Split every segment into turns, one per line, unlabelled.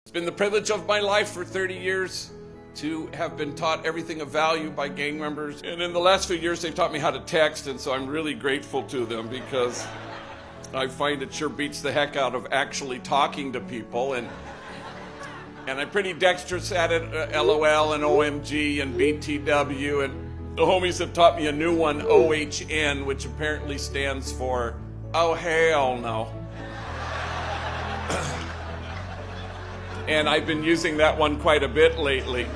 It's been the privilege of my life for 30 years to have been taught everything of value by gang members. And in the last few years, they've taught me how to text, and so I'm really grateful to them because I find it sure beats the heck out of actually talking to people. And I'm pretty dexterous at it, LOL and OMG and BTW. And the homies have taught me a new one, OHN, which apparently stands for, oh, hell no. And I've been using that one quite a bit lately.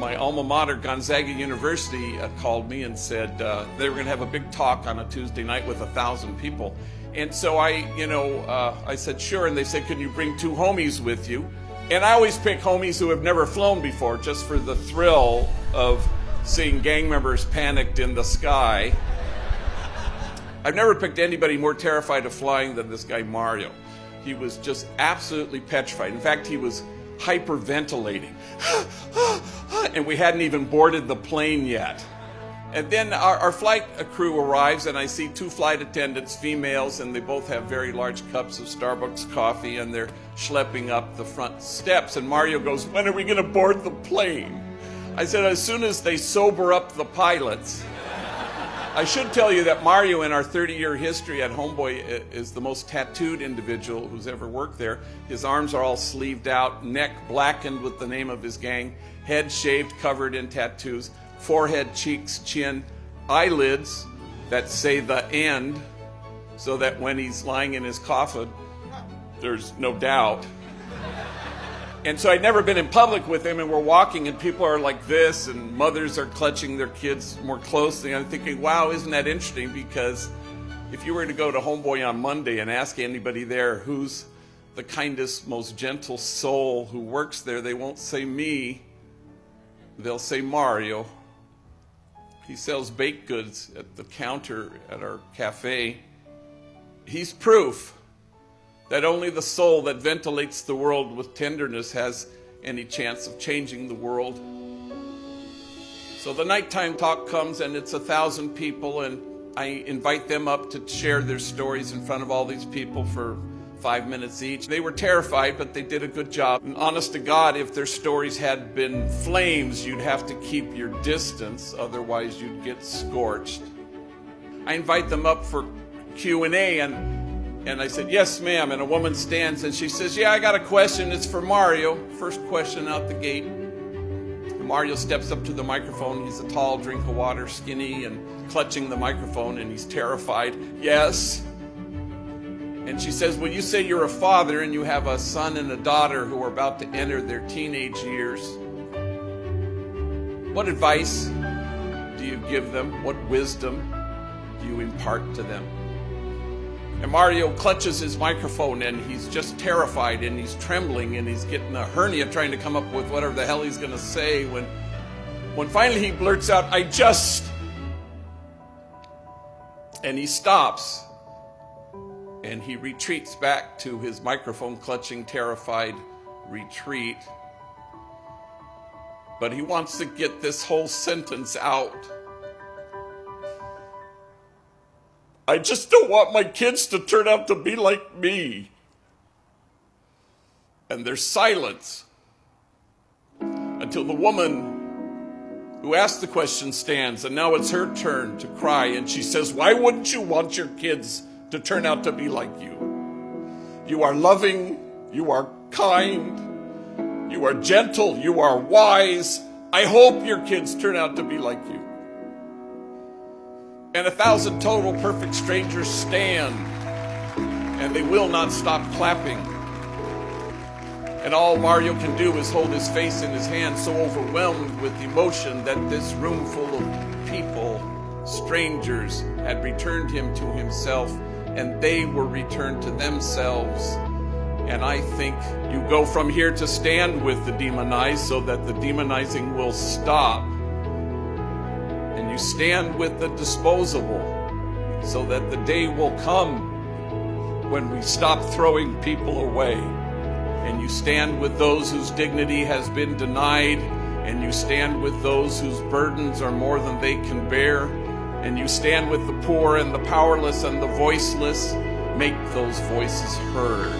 My alma mater, Gonzaga University, called me and said they were going to have a big talk on a Tuesday night with 1,000 people. And so I said, sure. And they said, can you bring 2 homies with you? And I always pick homies who have never flown before, just for the thrill of seeing gang members panicked in the sky. I've never picked anybody more terrified of flying than this guy, Mario. He was just absolutely petrified. In fact, he was hyperventilating. And we hadn't even boarded the plane yet. And then our flight crew arrives, and I see 2 flight attendants, females, and they both have very large cups of Starbucks coffee, and they're schlepping up the front steps. And Mario goes, when are we going to board the plane? I said, as soon as they sober up the pilots. I should tell you that Mario, in our 30-year history at Homeboy, is the most tattooed individual who's ever worked there. His arms are all sleeved out, neck blackened with the name of his gang, head shaved, covered in tattoos, forehead, cheeks, chin, eyelids that say the end, so that when he's lying in his coffin, there's no doubt. And so I'd never been in public with him, and we're walking and people are like this and mothers are clutching their kids more closely. I'm thinking, wow, isn't that interesting? Because if you were to go to Homeboy on Monday and ask anybody there who's the kindest, most gentle soul who works there, they won't say me, they'll say Mario. He sells baked goods at the counter at our cafe. He's proof that only the soul that ventilates the world with tenderness has any chance of changing the world. So the nighttime talk comes, and it's 1,000 people, and I invite them up to share their stories in front of all these people for 5 minutes each. They were terrified, but they did a good job. And honest to God, if their stories had been flames, you'd have to keep your distance, otherwise you'd get scorched. I invite them up for Q&A, and I said, yes, ma'am. And a woman stands and she says, yeah, I got a question. It's for Mario. First question out the gate. And Mario steps up to the microphone. He's a tall drink of water, skinny, and clutching the microphone, and he's terrified. Yes. And she says, well, you say you're a father and you have a son and a daughter who are about to enter their teenage years. What advice do you give them? What wisdom do you impart to them? And Mario clutches his microphone, and he's just terrified, and he's trembling, and he's getting a hernia trying to come up with whatever the hell he's going to say when finally he blurts out, and he stops, and he retreats back to his microphone clutching, terrified retreat. But he wants to get this whole sentence out. I just don't want my kids to turn out to be like me. And there's silence until the woman who asked the question stands, and now it's her turn to cry, and she says, why wouldn't you want your kids to turn out to be like you? You are loving, you are kind, you are gentle, you are wise. I hope your kids turn out to be like you. And 1,000 total perfect strangers stand, and they will not stop clapping. And all Mario can do is hold his face in his hand, so overwhelmed with emotion that this room full of people, strangers, had returned him to himself, and they were returned to themselves. And I think you go from here to stand with the demonized so that the demonizing will stop. And you stand with the disposable so that the day will come when we stop throwing people away. And you stand with those whose dignity has been denied, and you stand with those whose burdens are more than they can bear, and you stand with the poor and the powerless and the voiceless. Make those voices heard.